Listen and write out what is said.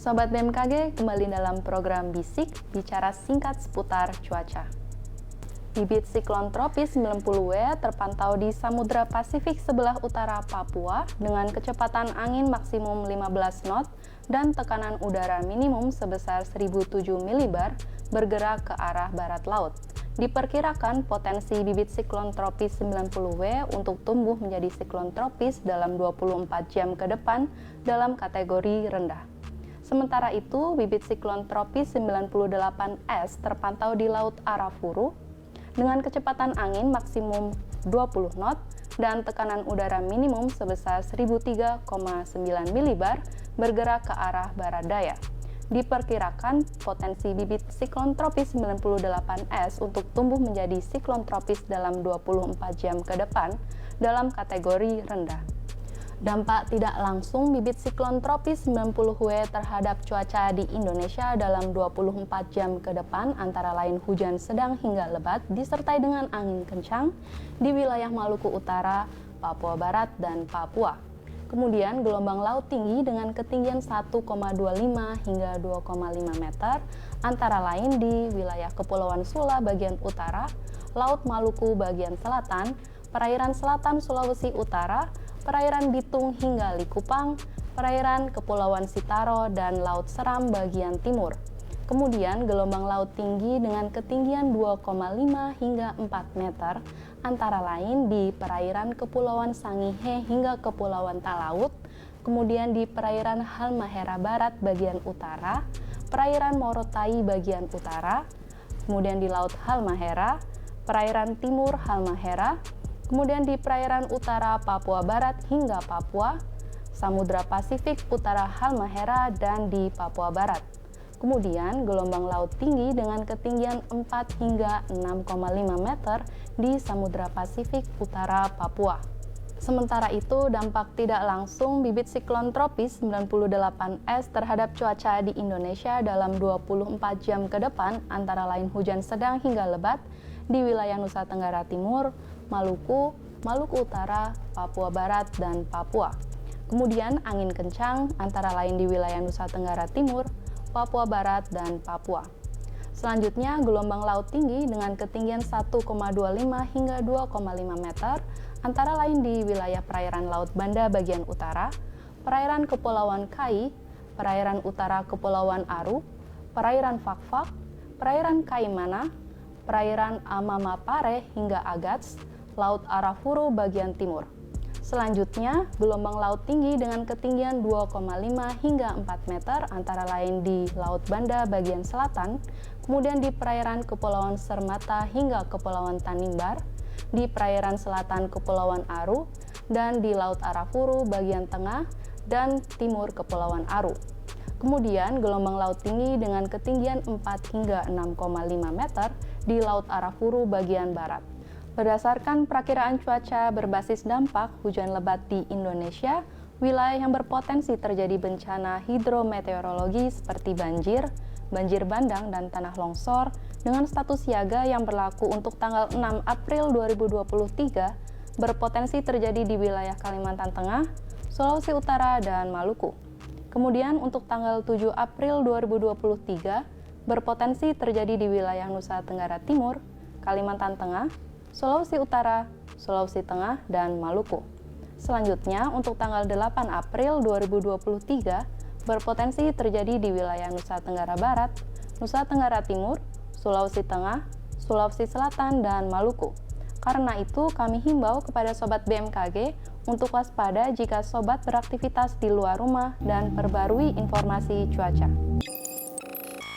Sobat BMKG, kembali dalam program Bisik, bicara singkat seputar cuaca. Bibit siklon tropis 90W terpantau di Samudra Pasifik sebelah utara Papua dengan kecepatan angin maksimum 15 knot dan tekanan udara minimum sebesar 1007 milibar bergerak ke arah barat laut. Diperkirakan potensi bibit siklon tropis 90W untuk tumbuh menjadi siklon tropis dalam 24 jam ke depan dalam kategori rendah. Sementara itu, bibit siklon tropis 98S terpantau di Laut Arafuru dengan kecepatan angin maksimum 20 knot dan tekanan udara minimum sebesar 1003,9 milibar bergerak ke arah barat daya. Diperkirakan potensi bibit siklon tropis 98S untuk tumbuh menjadi siklon tropis dalam 24 jam ke depan dalam kategori rendah. Dampak tidak langsung bibit siklon tropis 90W terhadap cuaca di Indonesia dalam 24 jam ke depan antara lain hujan sedang hingga lebat disertai dengan angin kencang di wilayah Maluku Utara, Papua Barat, dan Papua. Kemudian gelombang laut tinggi dengan ketinggian 1,25 hingga 2,5 meter antara lain di wilayah Kepulauan Sula bagian utara, Laut Maluku bagian selatan, perairan selatan Sulawesi Utara, perairan Bitung hingga Likupang, perairan Kepulauan Sitaro, dan Laut Seram bagian timur. Kemudian gelombang laut tinggi dengan ketinggian 2,5 hingga 4 meter, antara lain di perairan Kepulauan Sangihe hingga Kepulauan Talaut, kemudian di perairan Halmahera Barat bagian utara, perairan Morotai bagian utara, kemudian di Laut Halmahera, perairan timur Halmahera, kemudian di perairan utara Papua Barat hingga Papua, Samudra Pasifik utara Halmahera, dan di Papua Barat. Kemudian gelombang laut tinggi dengan ketinggian 4 hingga 6,5 meter di Samudra Pasifik utara Papua. Sementara itu, dampak tidak langsung bibit siklon tropis 98S terhadap cuaca di Indonesia dalam 24 jam ke depan antara lain hujan sedang hingga lebat di wilayah Nusa Tenggara Timur, Maluku, Maluku Utara, Papua Barat, dan Papua. Kemudian angin kencang antara lain di wilayah Nusa Tenggara Timur, Papua Barat, dan Papua. Selanjutnya, gelombang laut tinggi dengan ketinggian 1,25 hingga 2,5 meter antara lain di wilayah perairan Laut Banda bagian utara, perairan Kepulauan Kai, perairan utara Kepulauan Aru, perairan Fakfak, perairan Kaimana, perairan Amamapare hingga Agats, Laut Arafuru bagian timur. Selanjutnya, gelombang laut tinggi dengan ketinggian 2,5 hingga 4 meter antara lain di Laut Banda bagian selatan, kemudian di perairan Kepulauan Sermata hingga Kepulauan Tanimbar, di perairan selatan Kepulauan Aru, dan di Laut Arafuru bagian tengah dan timur Kepulauan Aru. Kemudian gelombang laut tinggi dengan ketinggian 4 hingga 6,5 meter di Laut Arafuru bagian barat. Berdasarkan perakiraan cuaca berbasis dampak hujan lebat di Indonesia, wilayah yang berpotensi terjadi bencana hidrometeorologi seperti banjir, banjir bandang, dan tanah longsor dengan status siaga yang berlaku untuk tanggal 6 April 2023 berpotensi terjadi di wilayah Kalimantan Tengah, Sulawesi Utara, dan Maluku. Kemudian untuk tanggal 7 April 2023 berpotensi terjadi di wilayah Nusa Tenggara Timur, Kalimantan Tengah, Sulawesi Utara, Sulawesi Tengah, dan Maluku. Selanjutnya, untuk tanggal 8 April 2023, berpotensi terjadi di wilayah Nusa Tenggara Barat, Nusa Tenggara Timur, Sulawesi Tengah, Sulawesi Selatan, dan Maluku. Karena itu, kami himbau kepada Sobat BMKG untuk waspada jika Sobat beraktivitas di luar rumah dan perbarui informasi cuaca.